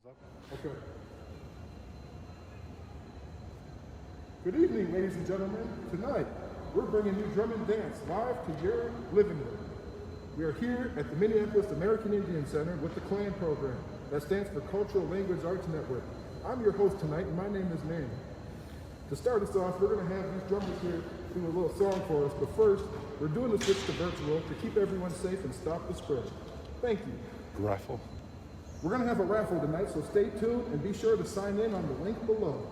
Okay. Good evening, ladies and gentlemen. Tonight, we're bringing you drum and dance live to your living room. We are here at the Minneapolis American Indian Center with the CLAN program. That stands for Cultural Language Arts Network. I'm your host tonight, and my name is Manny. To start us off, we're going to have these drummers here do a little song for us, but first, we're doing the switch to virtual to keep everyone safe and stop the spread. Thank you. Raffle. We're going to have a raffle tonight, so stay tuned and be sure to sign in on the link below.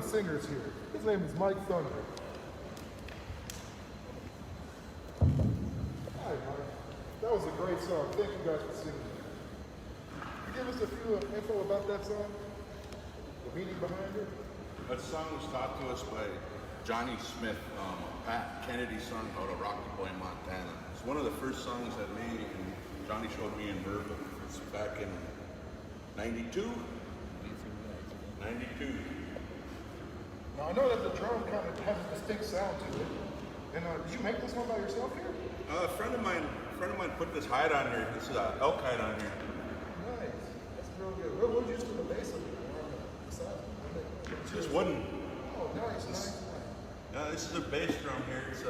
Singers here. His name is Mike Thunder. Hi, Mike. That was a great song. Thank you guys for singing. Can you give us a few info about that song? The meaning behind it? That song was taught to us by Johnny Smith, Pat Kennedy's son out of Rocky Point, Montana. It's one of the first songs that me and Johnny showed me in verbal. It's back in 92? 92. Now I know that the drum kind of has a distinct sound to it. And did you make this one by yourself here? A friend of mine put this hide on here. This is an elk hide on here. Nice. That's real good. What did you use for the bass of it? It's just wooden. Oh, nice, nice. This is a bass drum here. It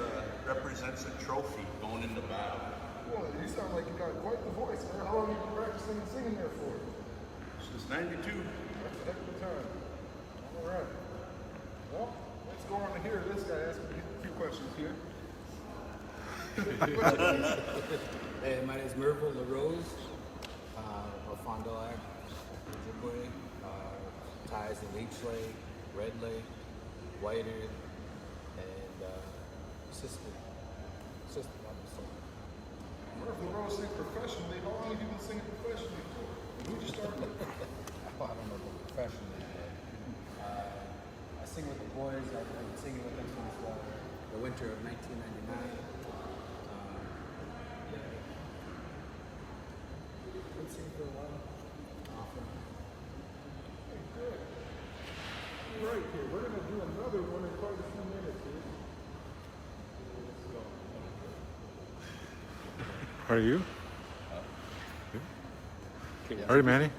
represents a trophy going in the battle. Well, you sound like you got quite the voice, man. How long have you been practicing and singing there for? Since 92. That's a heck of a time. All right. Well, let's go on to hear this guy ask me a few questions here. Hey, my name is Merville LaRose, of Fond du Lac, Ojibwe, ties in Leech Lake, Red Lake, Whited, and Sister. Merville LaRose sings professionally. How long have you been singing professionally for? Who'd you start with? I don't know about professionally. I sing with the boys. I've been singing with them since the winter of 1999. Been singing for a while. Often. Okay, good. All right, here, we're going to do another one in quite a few minutes here. Are you? Are you, Manny?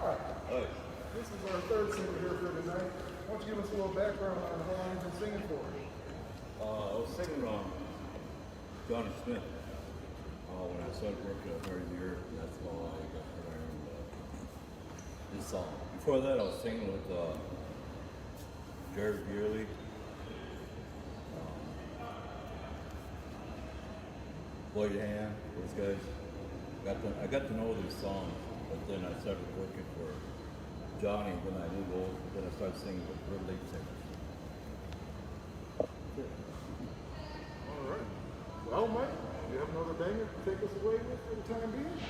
All right. This is our third singer here for tonight. Why don't you give us a little background on how long you've been singing for? I was singing Johnny Smith when I started working at Mary Muir, and that's how I got to learn this song. Before that, I was singing with Jared Beerley, Lloyd Hand, those guys. I got to know these songs, but then I started working for Johnny, then I moved over, then I started singing with real lead singers. All right. Well, Mike, do you have another banger to take us away with for the time being?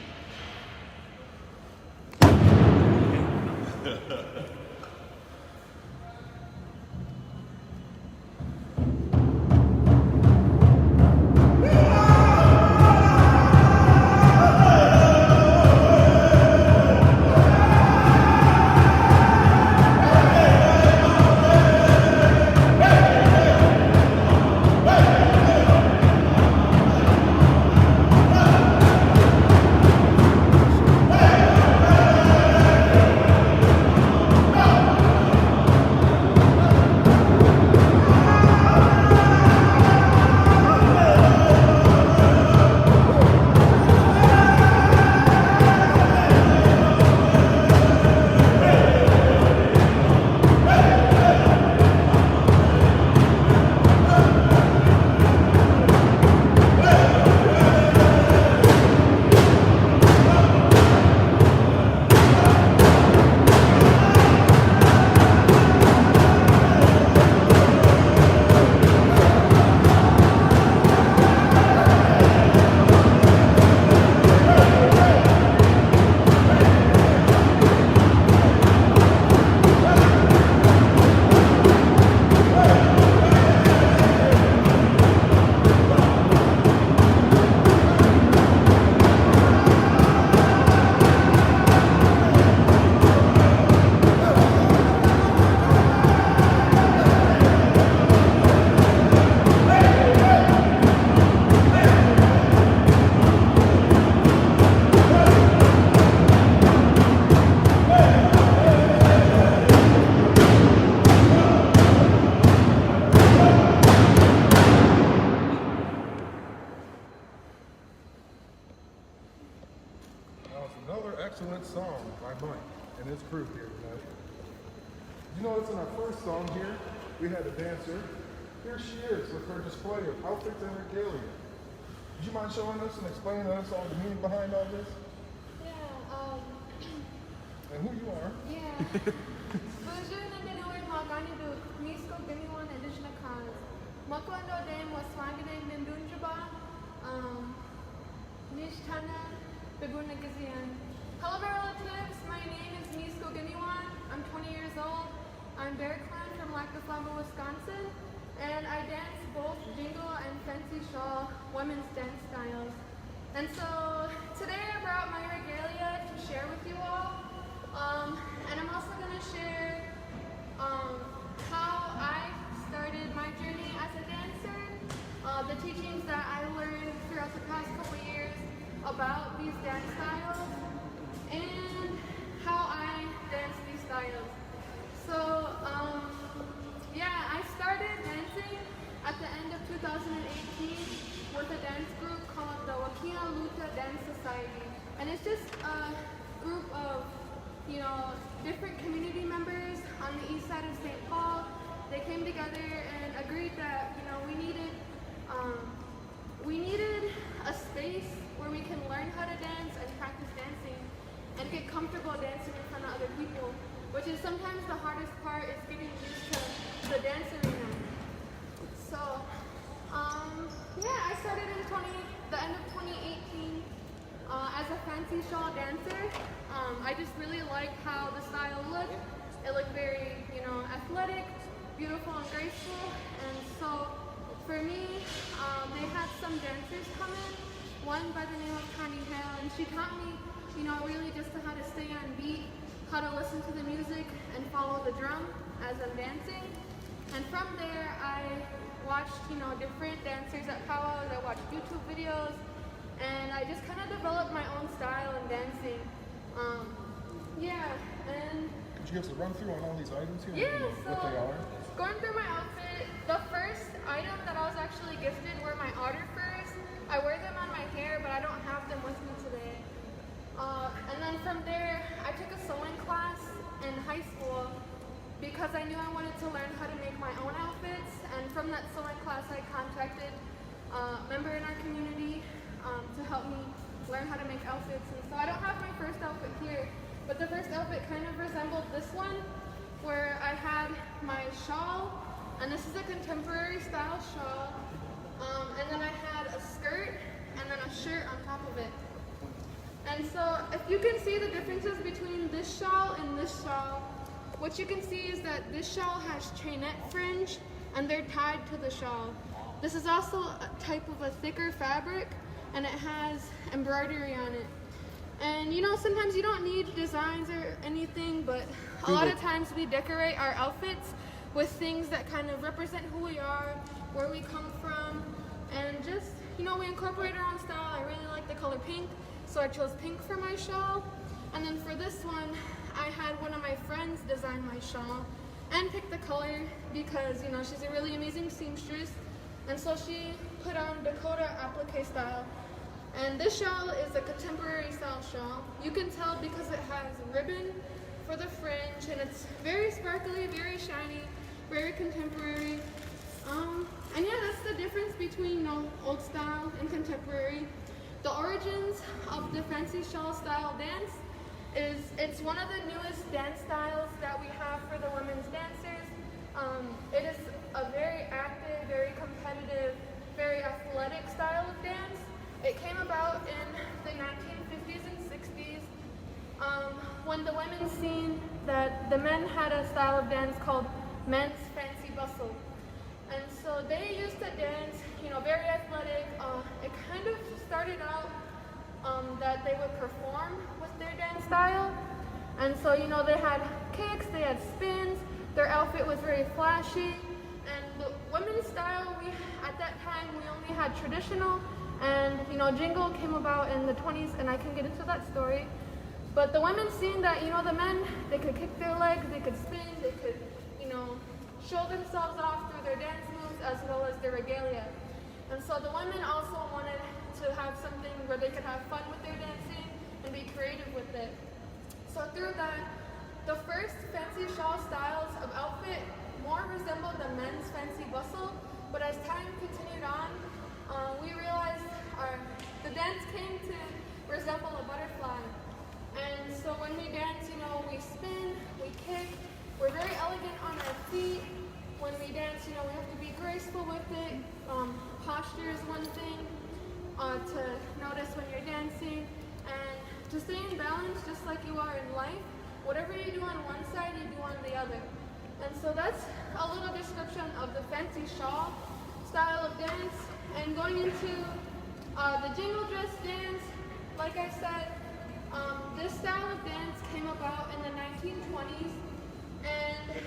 Excellent song by Mike and his crew here tonight. You notice in our first song here, we had a dancer. Here she is with her display of outfits and regalia. Would you mind showing us and explaining to us all the meaning behind all this? And who you are? Bonjour, nandinuwi magani du misko giniwan addition cause. Makwando dem was swagane nindunjaba. Nishtana bibuna gizian. Hello relatives, my name is Misko Giniwan. I'm 20 years old. I'm Bear Clan from Lackaslava, Wisconsin, and I dance both jingle and fancy shawl women's dance styles. And so today I brought my regalia to share with you all. And I'm also going to share how I started my journey as a dancer, the teachings that I learned throughout the past couple years about these dance styles, and how I dance these styles. So, I started dancing at the end of 2018 with a dance group called the Wakina Luta Dance Society. And it's just a group of, different community members on the east side of St. Paul. They came together and agreed that, we needed a space where we can learn how to dance and practice dancing and get comfortable dancing in front of other people, which is sometimes the hardest part, is getting used to the dance arena. So, I started in the end of 2018 as a fancy shawl dancer. I just really liked how the style looked. It looked very, athletic, beautiful and graceful. And so for me, they had some dancers come in one by the name of Connie Hale, and she taught me, really just how to stay on beat, how to listen to the music and follow the drum as I'm dancing. And from there, I watched, different dancers at powwows. I watched YouTube videos, and I just kind of developed my own style in dancing. And Could you give us a run through on all these items here? yeah, and so what they are? going through my outfit, the first item that I was actually gifted were my otter furs. I wear them on my hair, but I don't have them with me today. And then from there, I took a sewing class in high school because I knew I wanted to learn how to make my own outfits. And from that sewing class, I contacted a member in our community to help me learn how to make outfits. And so I don't have my first outfit here, but the first outfit kind of resembled this one, where I had my shawl, and this is a contemporary style shawl, and then I had a skirt and then a shirt on top of it. And so if you can see the differences between this shawl and this shawl, what you can see is that this shawl has chainette fringe and they're tied to the shawl. This is also a type of a thicker fabric, and it has embroidery on it. And sometimes you don't need designs or anything, but a lot of times we decorate our outfits with things that kind of represent who we are, where we come from, and just, we incorporate our own style. I really like the color pink, so I chose pink for my shawl. And then for this one, I had one of my friends design my shawl and pick the color because, she's a really amazing seamstress. And so she put on Dakota applique style. And this shawl is a contemporary style shawl. You can tell because it has ribbon for the fringe, and it's very sparkly, very shiny, very contemporary. And yeah, that's the difference between old style and contemporary. The origins of the fancy shawl style dance is it's one of the newest dance styles that we have for the women's dancers. It is a very active, very competitive, very athletic style of dance. It came about in the 1950s and 60s when the women seen that the men had a style of dance called men's fancy bustle. And so they used to dance, very athletic. It kind of started out that they would perform with their dance style. And so, they had kicks, they had spins, their outfit was very flashy. And the women's style, at that time, we only had traditional. And, jingle came about in the 20s, and I can get into that story. But the women seen that, the men, they could kick their legs, they could spin, they could, show themselves off through their dance moves as well as their regalia. And so the women also wanted to have something where they could have fun with their dancing and be creative with it. So through that, the first fancy shawl styles of outfit more resembled the men's fancy bustle, but as time continued on, we realized the dance came to resemble a butterfly. And so when we dance, we spin, we kick, we're very elegant on our feet. When we dance, we have to be graceful with it. Posture is one thing to notice when you're dancing. And to stay in balance, just like you are in life, whatever you do on one side, you do on the other. And so that's a little description of the fancy shawl style of dance. And going into the jingle dress dance, like I said, this style of dance came about in the 1920s. And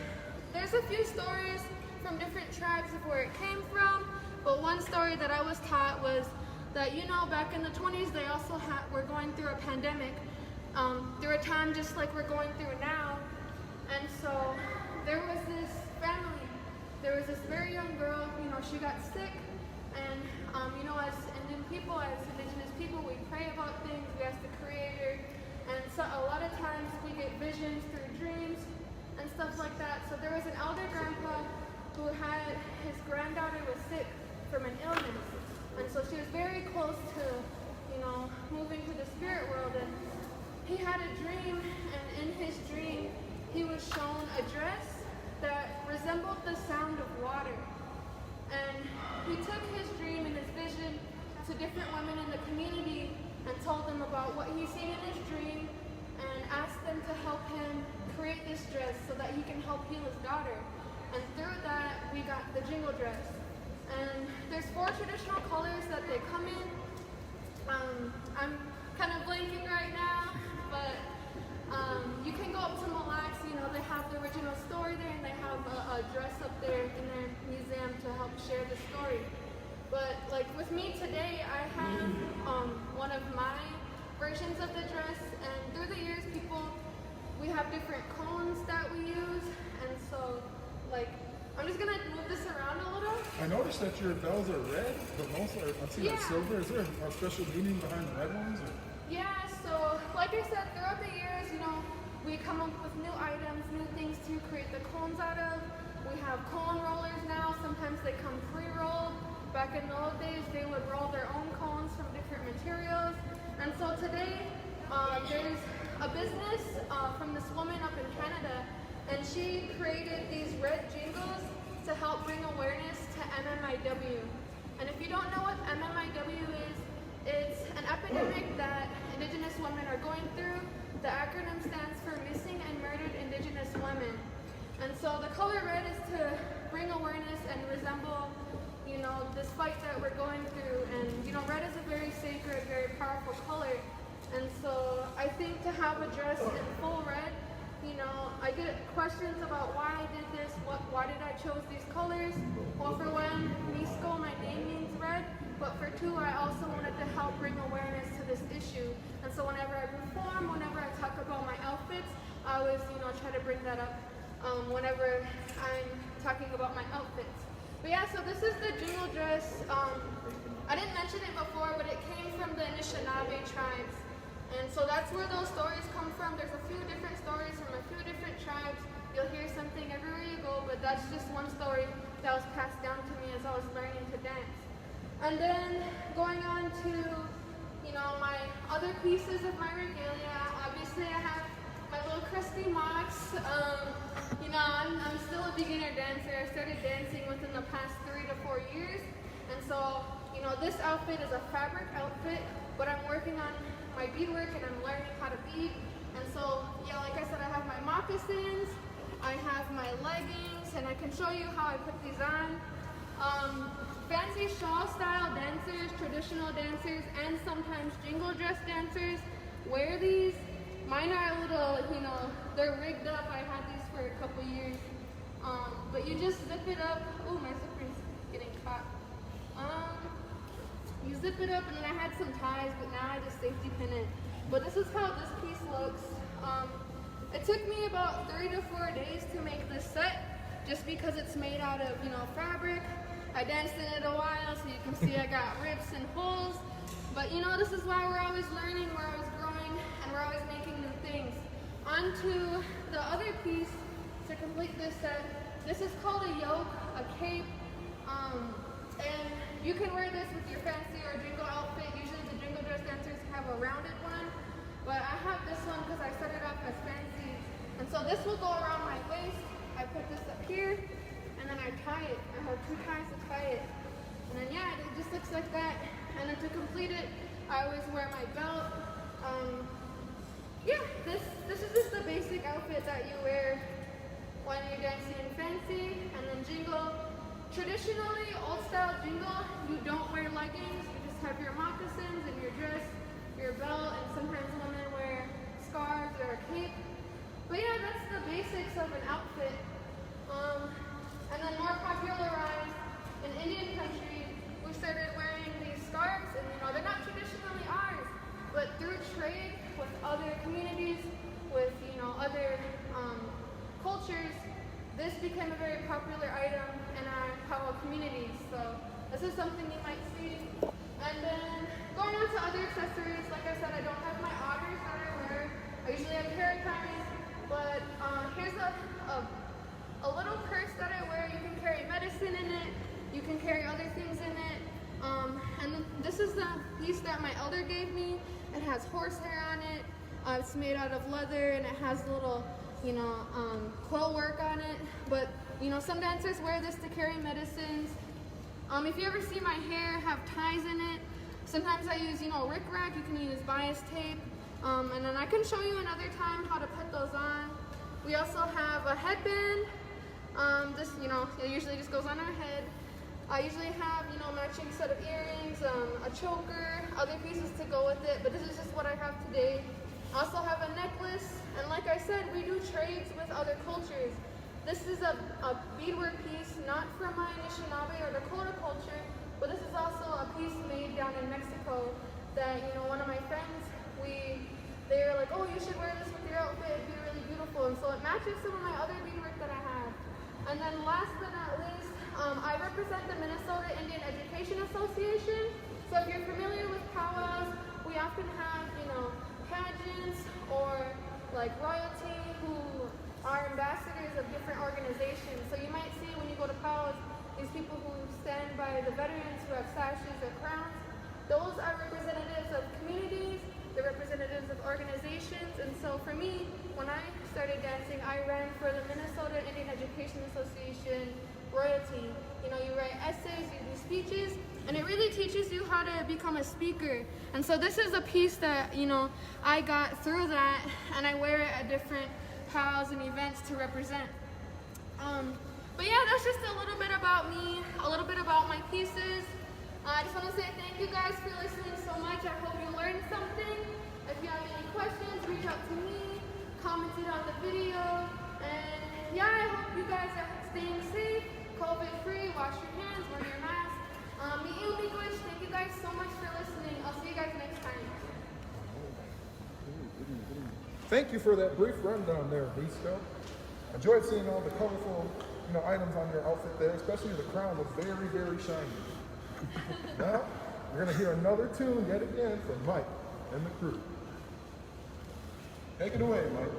there's a few stories from different tribes of where it came from, but one story that I was taught was that, back in the 20s, they also were going through a pandemic, through a time just like we're going through now. And so there was this family, there was this very young girl, she got sick, and, as Indian people, as indigenous people, we pray about things, we ask the Creator, and so a lot of times we get visions through dreams, and stuff like that. So there was an elder grandpa who had his granddaughter was sick from an illness. And so she was very close to, moving to the spirit world. And he had a dream, and in his dream, he was shown a dress that resembled the sound of water. And he took his dream and his vision to different women in the community and told them about what he seen in his dream and asked them to help him create this dress so that he can help heal his daughter. And through that, we got the jingle dress. And there's 4 traditional colors that they come in. story. But like with me today, I have one of my versions of the dress, and through the years, we have different cones that we use, and so like I'm just gonna move this around a little. I noticed that your bells are red, but most are, I see like silver. Is there a special meaning behind the red ones? Or? Yeah, so like I said, throughout the years, we come up with new items, new things to create the cones out of. We have cone rollers now. Sometimes they come pre-rolled. Back in the old days, they would roll their own cones from different materials. And so today, there's a business from this woman up in Canada, and she created these red jingles to help bring awareness to MMIW. And if you don't know what MMIW is, it's an epidemic that Indigenous women are going through. The acronym stands for Missing and Murdered Indigenous Women. And so the color red is to bring awareness and resemble, this fight that we're going through. And, red is a very sacred, very powerful color. And so I think to have a dress in full red, I get questions about why I did this, why did I chose these colors? Well, for one, Misko, my name means red, but for two, I also wanted to help bring awareness to this issue. And so whenever I perform, whenever I talk about my outfits, I always, try to bring that up whenever I'm talking about my outfits. But yeah, so this is the jingle dress. I didn't mention it before, but it came from the Anishinaabe tribes. And so that's where those stories come from. There's a few different stories from a few different tribes. You'll hear something everywhere you go, but that's just one story that was passed down to me as I was learning to dance. And then going on to, my other pieces of my regalia, obviously I have my little crusty mocks. I'm still a beginner dancer. I started dancing within the past 3 to 4 years. And so, this outfit is a fabric outfit, but I'm working on my beadwork and I'm learning how to bead. And so, yeah, like I said, I have my moccasins, I have my leggings, and I can show you how I put these on. Fancy shawl style dancers, traditional dancers, and sometimes jingle dress dancers wear these. Mine are a little, they're rigged up. I had these for a couple years. But you just zip it up. Ooh, my zipper's getting caught. You zip it up, and then I had some ties, but now I just safety pin it. But this is how this piece looks. It took me about 3 to 4 days to make this set, just because it's made out of, fabric. I danced in it a while, so you can see I got rips and holes. But this is why we're always learning, we're always growing, and we're always making new things. On to the other piece to complete this set. This is called a yoke, a cape, and you can wear this with your fancy or jingle outfit. Usually the jingle dress dancers have a rounded one, but I have this one because I started off as fancy. And so this will go around my waist. I put this up here, and then I tie it. I have 2 ties to tie it. And then yeah, it just looks like that. And then to complete it, I always wear my belt. Yeah, this is just the basic outfit that you wear when you're dancing fancy. And then jingle. Traditionally, old style jingle, you don't wear leggings. You just have your moccasins and your dress, your belt, and sometimes women wear scarves or a cape. But yeah, that's the basics of an outfit. And then more popularized in Indian country, we started wearing these scarves, and they're not traditionally ours, but through trade with other communities, with other cultures, this became a very popular item in our Powell communities. So this is something you might see. And then going on to other accessories, like I said, I don't have my otters that I wear. I usually have hair ties, but here's a little purse that I wear. You can carry medicine in it. You can carry other things in it. And this is the piece that my elder gave me. It has horsehair on it. It's made out of leather, and it has little, quill work on it. But, some dancers wear this to carry medicines. If you ever see my hair have ties in it, sometimes I use, rickrack. You can use bias tape. And then I can show you another time how to put those on. We also have a headband. This, it usually just goes on our head. I usually have, matching set of earrings, a choker, other pieces to go with it, but this is just what I have today. I also have a necklace, and like I said, we do trades with other cultures. This is a beadwork piece, not from my Anishinaabe or Dakota culture, down in Mexico that, you know, one of my friends, they were like, oh, you should wear this with your outfit, it'd be really beautiful. And so it matches some of my other beadwork that I have. And then last but not least, I represent the Minnesota Indian Education Association. So if you're familiar with powwows, we often have, you know, pageants or like royalty who are ambassadors of different organizations. So you might see when you go to powwows, these people who stand by the veterans who have sashes or crowns. Those are representatives of communities, the representatives of organizations. And so for me, when I started dancing, I ran for the Minnesota Indian Education Association royalty. You know, you write essays, you do speeches, and it really teaches you how to become a speaker. And so this is a piece that, you know, I got through that, and I wear it at different powwows and events to represent. But yeah, that's just a little bit about me, a little bit about my pieces. I just want to say thank you guys for listening so much. I hope you learned something. If you have any questions, reach out to me, comment it on the video, and yeah, I hope you guys are staying safe, COVID-free, wash your hands, wear your mask. Thank you guys so much for listening. I'll see you guys next time. Thank you for that brief rundown there, Bisco. Enjoyed seeing all the colorful, you know, items on your outfit there, especially the crown was very, very shiny. Now, we're going to hear another tune yet again from Mike and the crew. Take it away, Mike.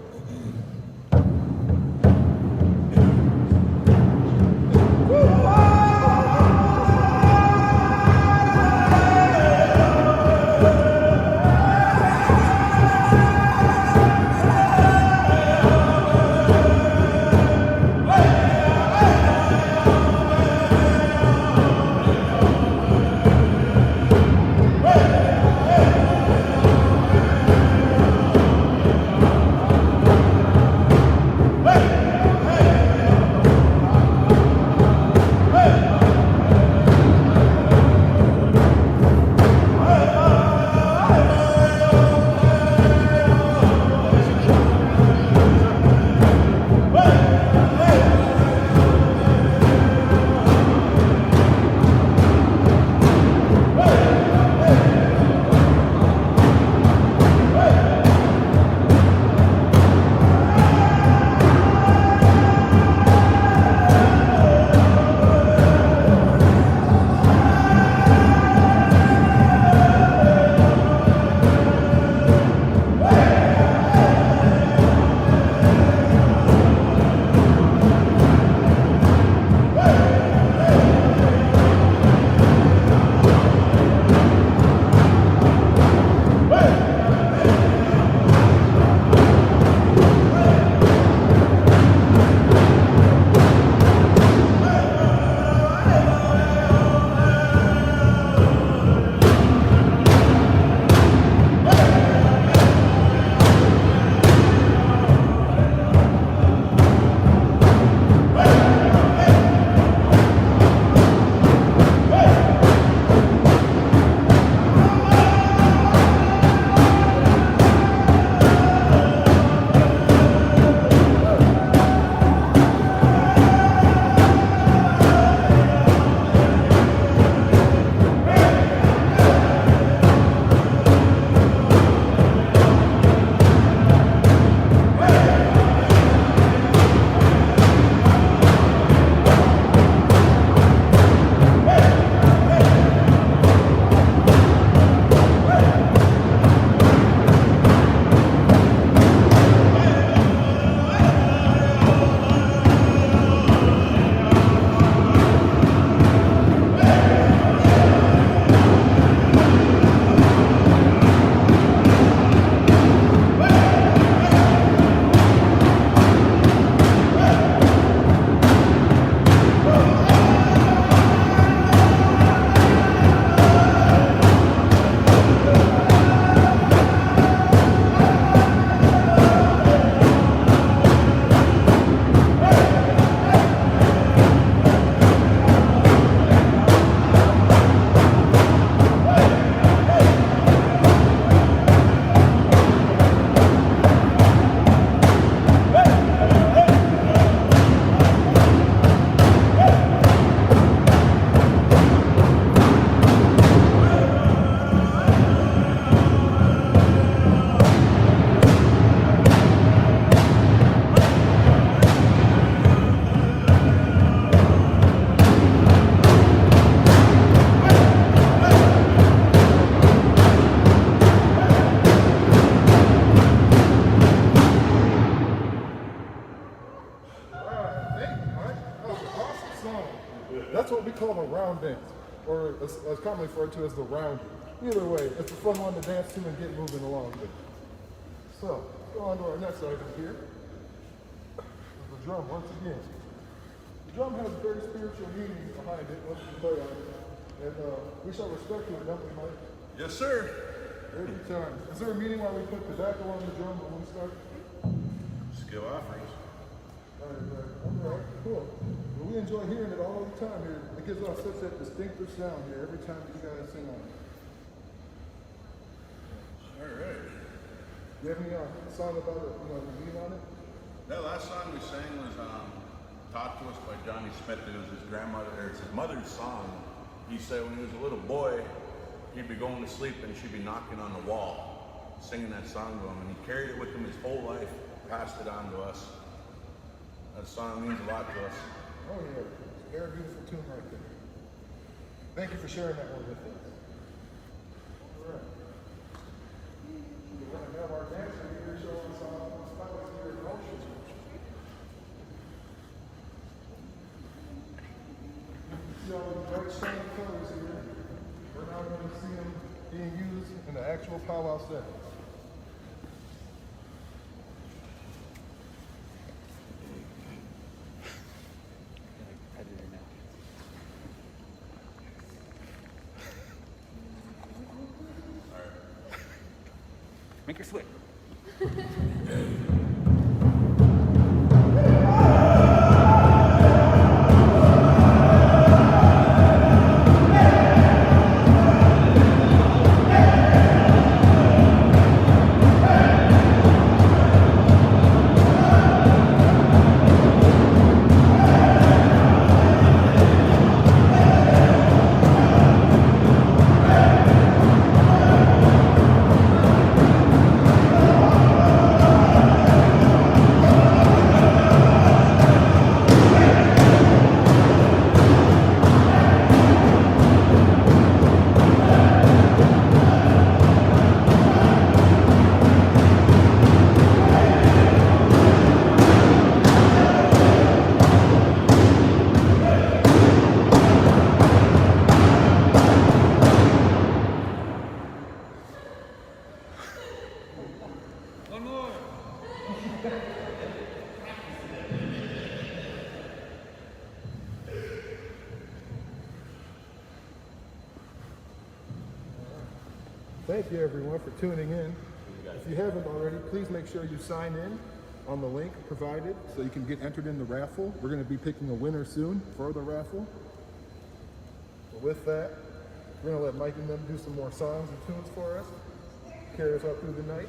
or as commonly referred to as the roundie. Either way, it's a fun one to dance to and get moving along with. So, let's go on to our next item here. The drum, once again. The drum has a very spiritual meaning behind it once you play on it. And we shall respect it, don't we, Mike? Yes, sir. Every time. Is there a meaning why we put tobacco on the drum when we start? Skill offerings. All right, cool. Well, we enjoy hearing it all the time here. It gives off such that distinctive sound here every time you guys sing on it. All right. Do you have any song about it, the meaning on it? That last song we sang was taught to us by Johnny Smith. It was his grandmother, or it's his mother's song. He said when he was a little boy, he'd be going to sleep and she'd be knocking on the wall, singing that song to him, and he carried it with him his whole life, passed it on to us. That song means a lot to us. Oh yeah, very beautiful tune right there. Thank you for sharing that one with us. All right. We're going to have our dancer here show us some your emotions. See all the bright shiny colors here. We're now going to see them being used in the actual powwow setting. Make her switch. Thank you everyone for tuning in. If you haven't already, please make sure you sign in on the link provided so you can get entered in the raffle. We're going to be picking a winner soon for the raffle. So with that, we're going to let Mike and them do some more songs and tunes for us, carry us out through the night.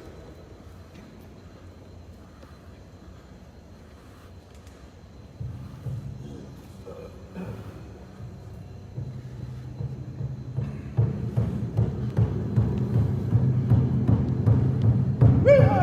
Hey!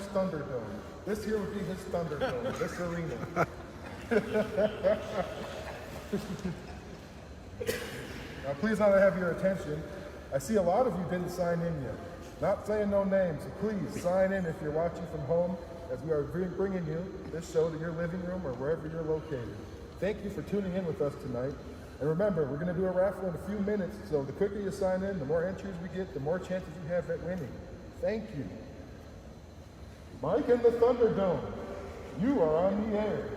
Cranmer's Thunderdome. This here would be his Thunderdome, this arena. Now please, now I have your attention. I see a lot of you didn't sign in yet. Not saying no names, so please sign in if you're watching from home, as we are bringing you this show to your living room or wherever you're located. Thank you for tuning in with us tonight. And remember, we're going to do a raffle in a few minutes, so the quicker you sign in, the more entries we get, the more chances you have at winning. Thank you. Mike and the Thunderdome, you are on the air.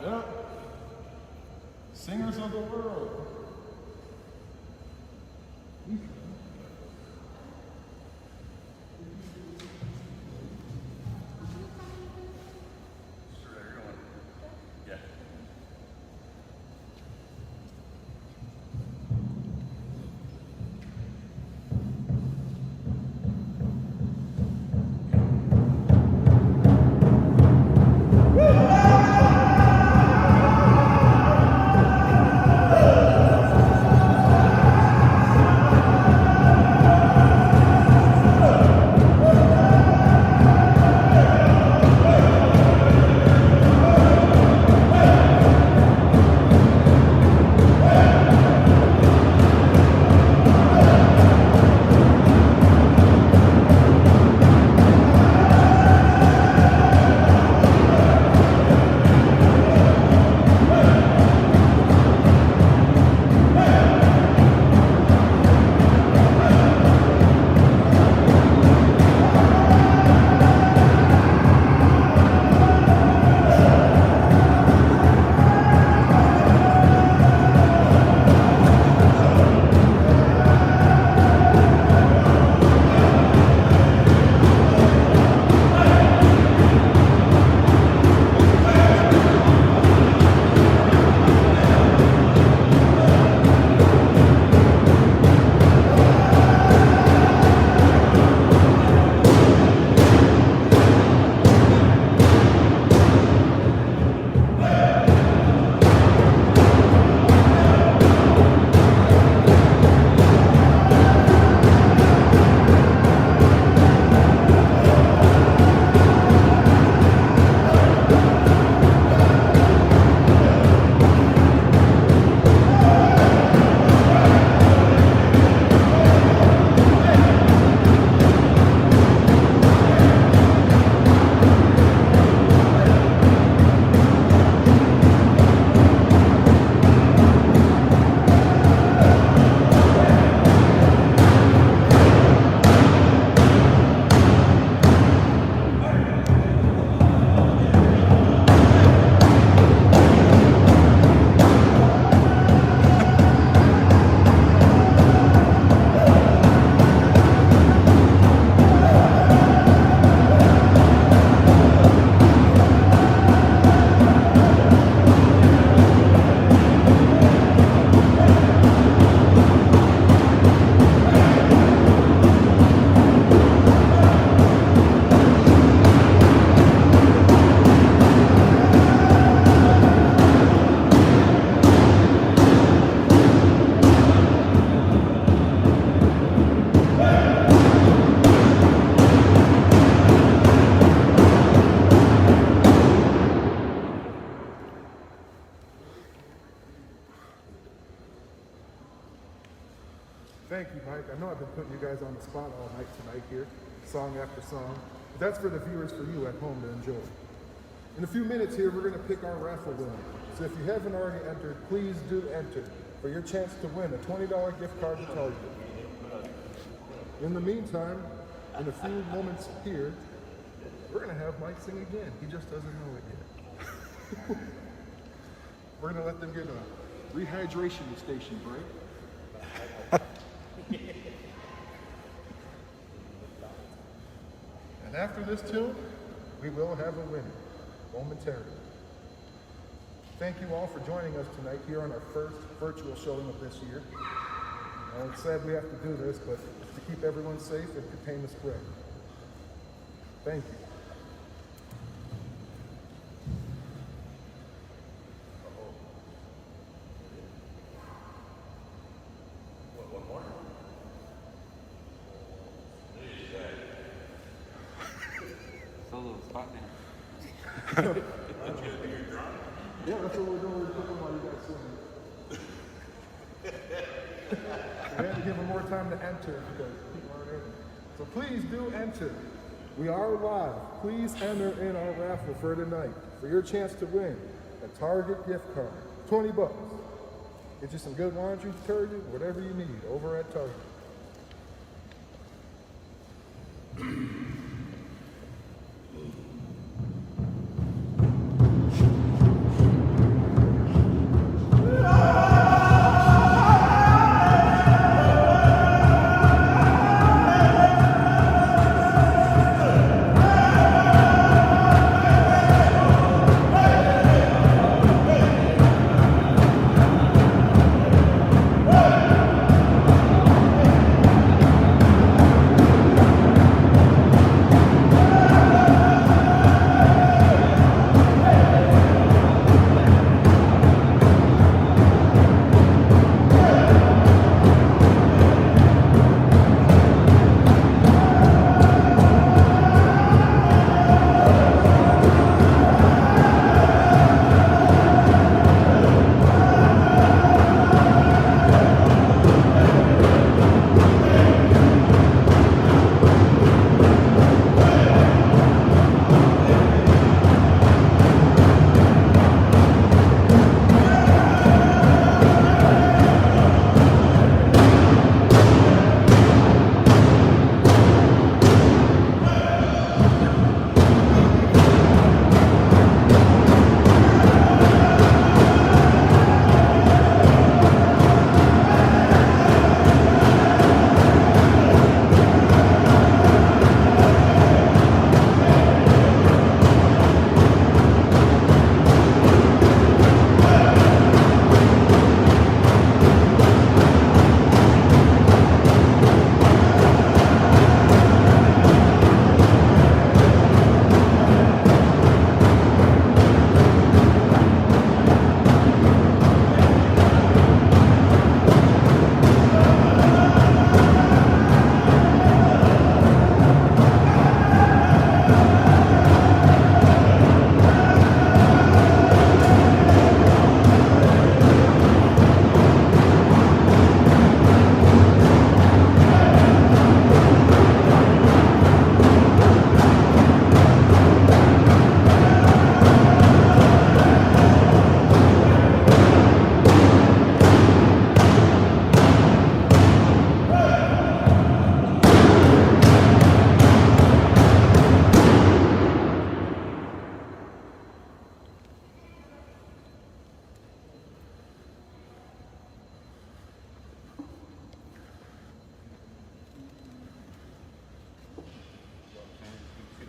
Yeah. Singers of the world. Thank you, Mike. I know I've been putting you guys on the spot all night tonight here, song after song. But that's for the viewers, for you at home to enjoy. In a few minutes here, we're going to pick our raffle winner. So if you haven't already entered, please do enter for your chance to win a $20 gift card to Target. In the meantime, in a few moments here, we're going to have Mike sing again. He just doesn't know it yet. We're going to let them get a rehydration station break. And after this tune, we will have a winner momentarily. Thank you all for joining us tonight here on our first virtual showing of this year. It's sad we have to do this, but to keep everyone safe and contain the spread. Thank you. solo spot dance. Yeah, that's what we're doing. We're cooking while you guys swimming. We had to give them more time to enter because people aren't in. So please do enter. We are live. Please enter in our raffle for tonight for your chance to win a Target gift card. $20. Get you some good laundry detergent, whatever you need, over at Target.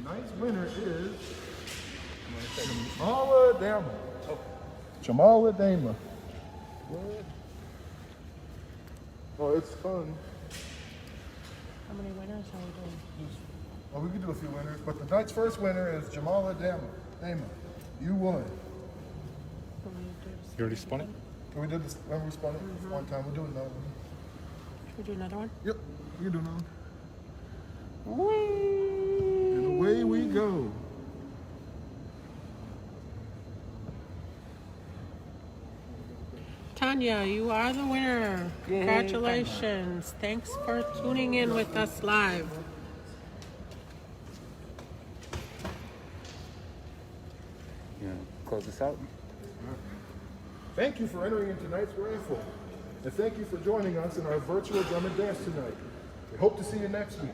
Tonight's winner is Jamala Dama. Jamala Dama. What? Oh, it's fun. How many winners are we doing? Well, we can do a few winners, but tonight's first winner is Jamala Dama. Dama, you won. You already spun it? We did this, remember we spun it one time, we'll do another one. Should we do another one? Yep, we can do another one. And away we go. Tanya, you are the winner. Yay, Congratulations. Thanks for tuning in with us live. You know, close this out. Thank you for entering in tonight's raffle. And thank you for joining us in our virtual drum and dance tonight. We hope to see you next week.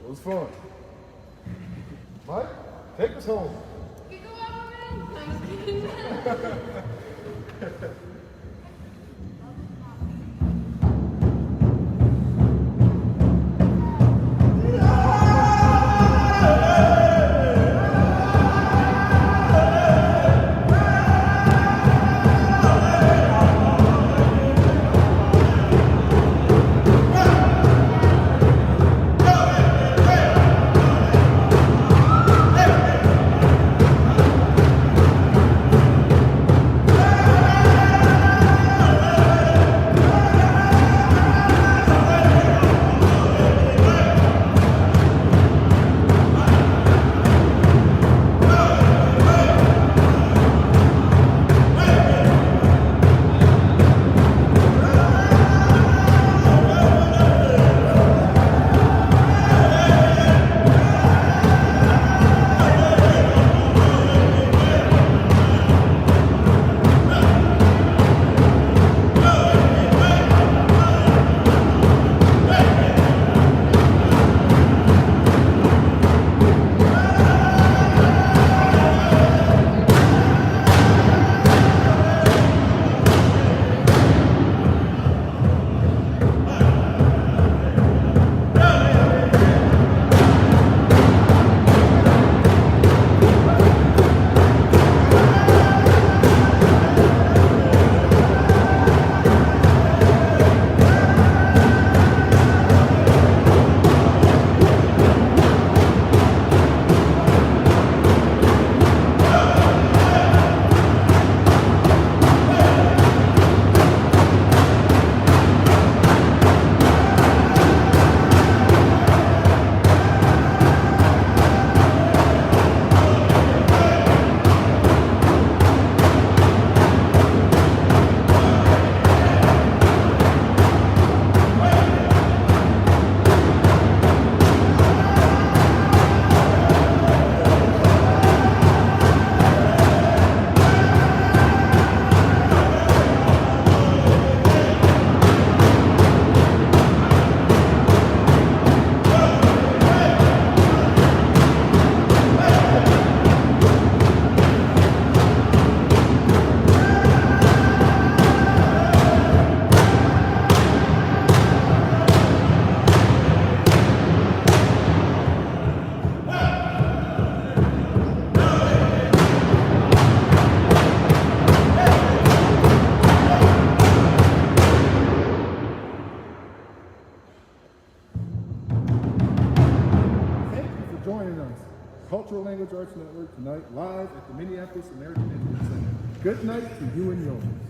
It was fun. Mike, take us home. You go out, man. I'm just kidding. Cultural Language Arts Network tonight, live at the Minneapolis American Indian Center. Good night to you and yours.